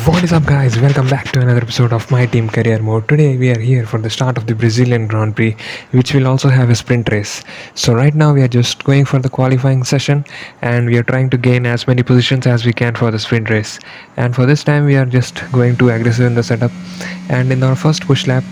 What is up, guys? Welcome back to another episode of My Team Career Mode. Today, we are here for the start of the Brazilian Grand Prix, which will also have a sprint race. So, right now, we are just going for the qualifying session and we are trying to gain as many positions as we can for the sprint race. And for this time, we are just going too aggressive in the setup. And in our first push lap,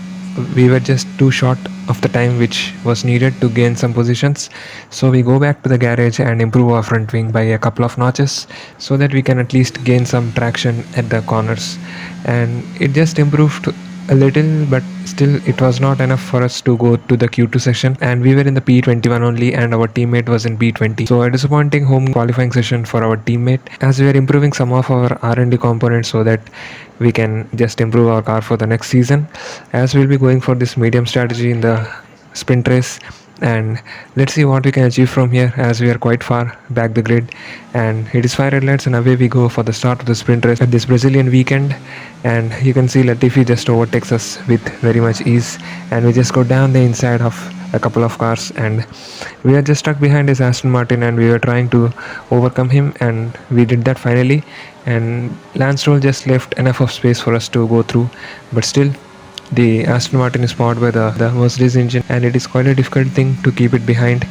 we were just too short of the time which was needed to gain some positions, so we go back to the garage and improve our front wing by a couple of notches so that we can at least gain some traction at the corners. And it just improved a little, but still it was not enough for us to go to the Q2 session, and we were in the P21 only and our teammate was in P20. So a disappointing home qualifying session for our teammate, as we are improving some of our R&D components so that we can just improve our car for the next season, as we'll be going for this medium strategy in the sprint race. And let's see what we can achieve from here, as we are quite far back the grid. And it is 5 red lights and away we go for the start of the sprint race at this Brazilian weekend. And you can see Latifi just overtakes us with very much ease, and we just go down the inside of a couple of cars and we are just stuck behind his Aston Martin, and we were trying to overcome him and we did that finally. And Lance Stroll just left enough of space for us to go through, but still the Aston Martin is powered by the Mercedes engine, and it is quite a difficult thing to keep it behind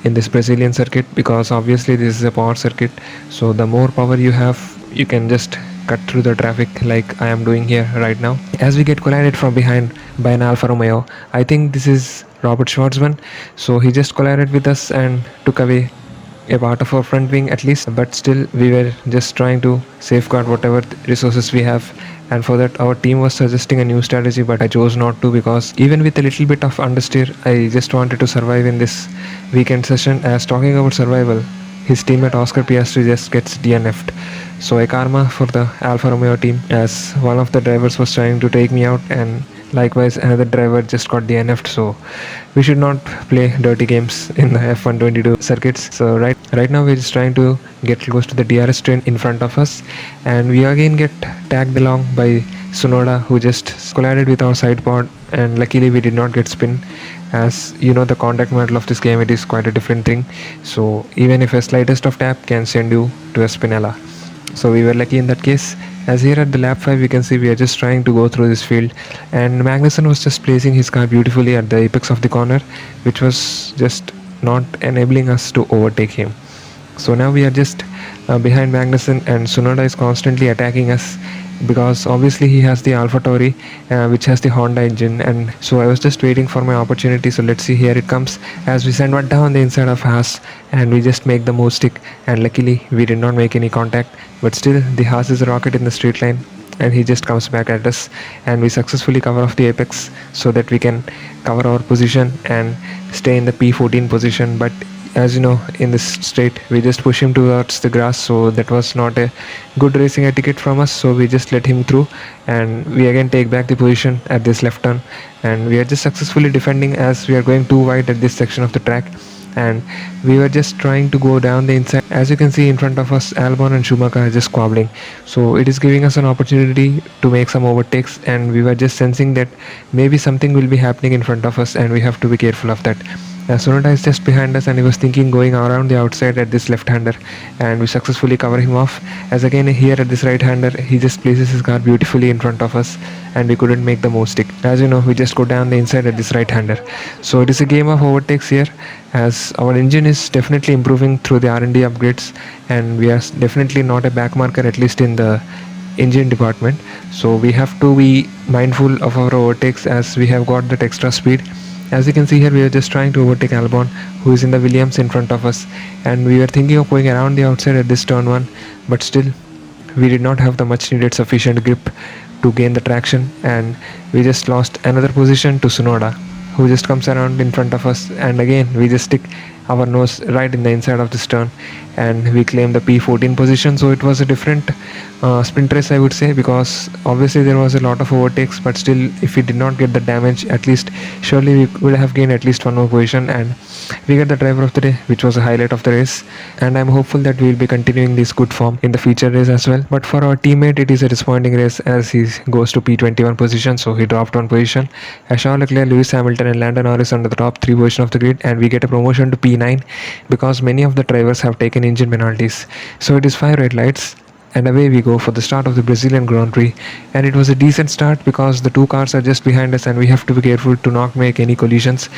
in this Brazilian circuit, because obviously this is a power circuit. So the more power you have, you can just cut through the traffic like I am doing here right now. As we get collided from behind by an Alfa Romeo, I think this is Robert Schwartzman. So he just collided with us and took away a part of our front wing at least, but still we were just trying to safeguard whatever resources we have. And for that, our team was suggesting a new strategy, but I chose not to, because even with a little bit of understeer, I just wanted to survive in this weekend session. As talking about survival, his teammate Oscar Piastri just gets DNF'd. So a karma for the Alfa Romeo team, as one of the drivers was trying to take me out, and likewise another driver just got DNF'd. So we should not play dirty games in the F122 circuits. So right now we're just trying to get close to the DRS train in front of us, and we again get tagged along by Tsunoda, who just collided with our side pod, and luckily we did not get spin. As you know, the contact model of this game, it is quite a different thing, so even if a slightest of tap can send you to a spinella. So we were lucky in that case. As here at the lap 5, we can see we are just trying to go through this field, and Magnussen was just placing his car beautifully at the apex of the corner, which was just not enabling us to overtake him. So now we are just behind Magnussen, and Tsunoda is constantly attacking us, because obviously he has the Alpha Tauri, which has the Honda engine. And so I was just waiting for my opportunity. So let's see, here it comes, as we send one down the inside of Haas and we just make the move stick, and luckily we did not make any contact, but still the Haas is a rocket in the straight line, and he just comes back at us, and we successfully cover off the apex so that we can cover our position and stay in the P14 position. But as you know, in this straight we just push him towards the grass, so that was not a good racing etiquette from us. So we just let him through, and we again take back the position at this left turn, and we are just successfully defending, as we are going too wide at this section of the track, and we were just trying to go down the inside. As you can see in front of us, Albon and Schumacher are just squabbling, so it is giving us an opportunity to make some overtakes, and we were just sensing that maybe something will be happening in front of us and we have to be careful of that. Tsunoda is just behind us, and he was thinking going around the outside at this left-hander, and we successfully cover him off. As again here at this right-hander, he just places his car beautifully in front of us, and we couldn't make the move stick. As you know, we just go down the inside at this right-hander. So it is a game of overtakes here, as our engine is definitely improving through the R&D upgrades, and we are definitely not a backmarker, at least in the engine department. So we have to be mindful of our overtakes, as we have got that extra speed. As you can see here, we are just trying to overtake Albon, who is in the Williams in front of us, and we were thinking of going around the outside at this turn 1, but still we did not have the much needed sufficient grip to gain the traction, and we just lost another position to Tsunoda, who just comes around in front of us, and again we just stick our nose right in the inside of this turn, and we claim the P14 position. So it was a different sprint race, I would say, because obviously there was a lot of overtakes, but still if we did not get the damage, at least surely we would have gained at least one more position, and we get the driver of the day, which was a highlight of the race. And I'm hopeful that we will be continuing this good form in the future race as well. But for our teammate, it is a disappointing race, as he goes to P21 position, so he dropped one position. As Charles Leclerc, Lewis Hamilton and Lando Norris under the top 3 position of the grid, and we get a promotion to P9, because many of the drivers have taken engine penalties. So it is 5 red lights, and away we go for the start of the Brazilian Grand Prix. And it was a decent start because the two cars are just behind us and we have to be careful to not make any collisions.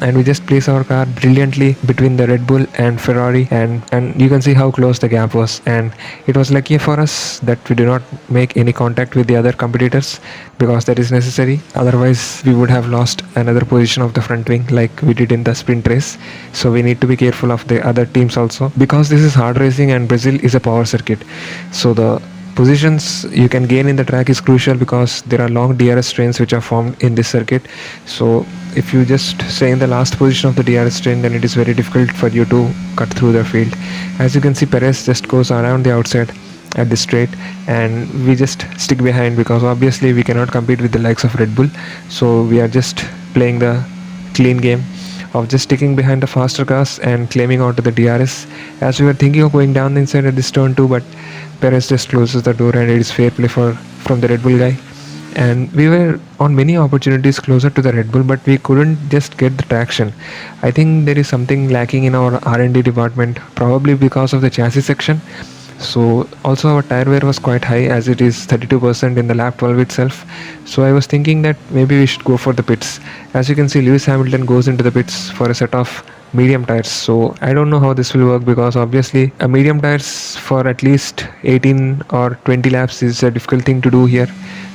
And we just place our car brilliantly between the Red Bull and Ferrari, and you can see how close the gap was. And it was lucky for us that we do not make any contact with the other competitors, because that is necessary. Otherwise, we would have lost another position of the front wing like we did in the sprint race. So we need to be careful of the other teams also, because this is hard racing and Brazil is a power circuit. So the positions you can gain in the track is crucial, because there are long DRS trains which are formed in this circuit. So if you just stay in the last position of the DRS train, then it is very difficult for you to cut through the field. As you can see, Perez just goes around the outside at this straight, and we just stick behind because obviously we cannot compete with the likes of Red Bull. So we are just playing the clean game of just sticking behind the faster cars and claiming onto the DRS, as we were thinking of going down the inside at this turn too, but Perez just closes the door and it is fair play from the Red Bull guy. And we were on many opportunities closer to the Red Bull, but we couldn't just get the traction. I think there is something lacking in our R&D department, probably because of the chassis section. So also our tire wear was quite high, as it is 32% in the lap 12 itself. So I was thinking that maybe we should go for the pits. As you can see, Lewis Hamilton goes into the pits for a set of medium tires. So I don't know how this will work, because obviously a medium tires for at least 18 or 20 laps is a difficult thing to do here.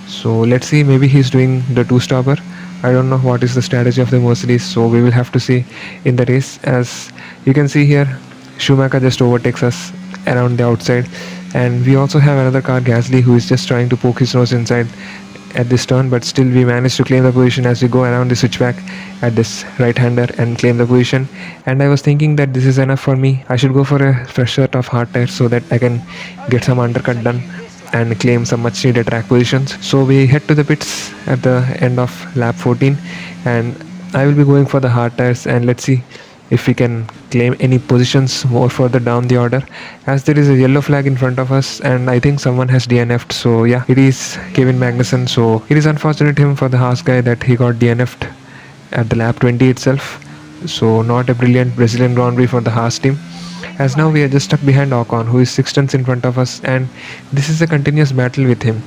So let's see, maybe he's doing the two stopper. I don't know what is the strategy of the Mercedes, so we will have to see in the race. As you can see here, Schumacher just overtakes us around the outside, and we also have another car, Gasly, who is just trying to poke his nose inside at this turn, but still we managed to claim the position as we go around the switchback at this right-hander and claim the position. And I was thinking that this is enough for me. I should go for a fresh set of hard tires so that I can get some undercut done and claim some much needed track positions. So we head to the pits at the end of lap 14, and I will be going for the hard tires, and let's see if we can claim any positions more further down the order, as there is a yellow flag in front of us and I think someone has DNF'd. So yeah, it is Kevin Magnussen. So it is unfortunate him for the Haas guy that he got DNF'd at the lap 20 itself. So not a brilliant Brazilian Grand Prix for the Haas team, as now we are just stuck behind Ocon, who is 6 tenths in front of us, and this is a continuous battle with him.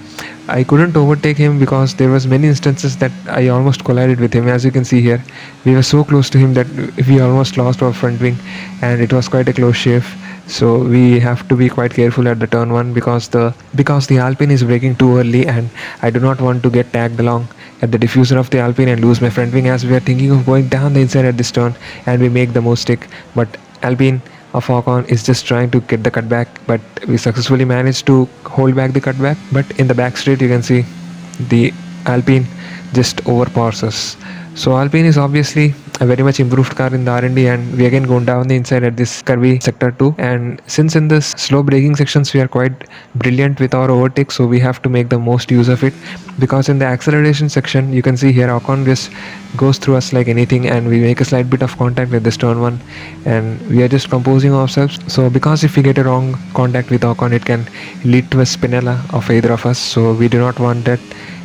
I couldn't overtake him because there was many instances that I almost collided with him. As you can see here, we were so close to him that we almost lost our front wing, and it was quite a close shave. So we have to be quite careful at the turn 1, because the Alpine is braking too early, and I do not want to get tagged along at the diffuser of the Alpine and lose my front wing, as we are thinking of going down the inside at this turn and we make the mistake. But Alpine of Ocon is just trying to get the cutback, but we successfully managed to hold back the cutback. But in the back straight, you can see the Alpine just overpowers us. So Alpine is obviously a very much improved car in the R&D, and we again going down the inside at this curvy sector 2. And since in this slow braking sections we are quite brilliant with our overtake, so we have to make the most use of it, because in the acceleration section you can see here Ocon just goes through us like anything, and we make a slight bit of contact with this turn 1, and we are just composing ourselves. So because if we get a wrong contact with Ocon, it can lead to a spinella of either of us, so we do not want that,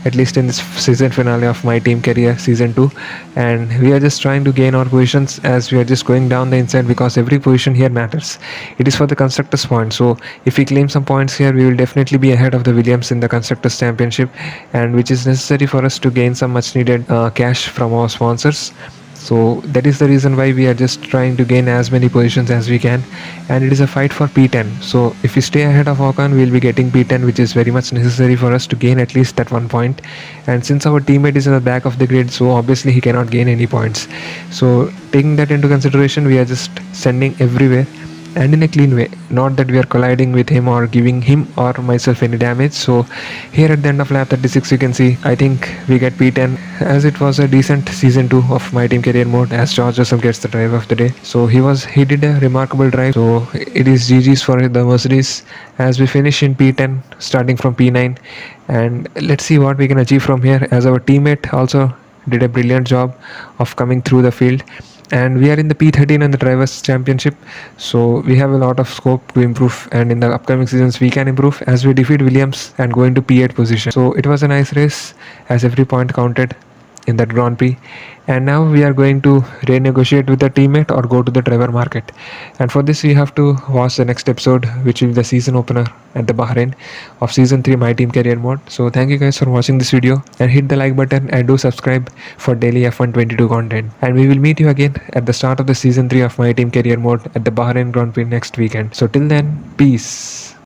at least in this season finale of my team career season 2. And we are just trying to gain our positions as we are just going down the inside, because every position here matters. It is for the constructors point, so if we claim some points here, we will definitely be ahead of the Williams in the constructors championship, and which is necessary for us to gain some much needed cash from our sponsors. So that is the reason why we are just trying to gain as many positions as we can, and it is a fight for P10. So if we stay ahead of Ocon, we will be getting P10, which is very much necessary for us to gain at least that 1 point. And since our teammate is in the back of the grid, so obviously he cannot gain any points. So taking that into consideration, we are just sending everywhere and in a clean way, not that we are colliding with him or giving him or myself any damage. So here at the end of lap 36, you can see I think we get P10, as it was a decent season 2 of my team career mode, as George Russell gets the drive of the day. So he did a remarkable drive, so it is GG's for the Mercedes, as we finish in P10 starting from P9. And let's see what we can achieve from here, as our teammate also did a brilliant job of coming through the field. And we are in the P13 in the Drivers' Championship, so we have a lot of scope to improve, and in the upcoming seasons we can improve as we defeat Williams and go into P8 position. So it was a nice race, as every point counted, in that Grand Prix. And now we are going to renegotiate with the teammate or go to the driver market. And for this, we have to watch the next episode, which will be the season opener at the Bahrain of season 3 My Team Career Mode. So thank you guys for watching this video, and hit the like button and do subscribe for daily F122 content. And we will meet you again at the start of the season 3 of My Team Career Mode at the Bahrain Grand Prix next weekend. So till then, peace.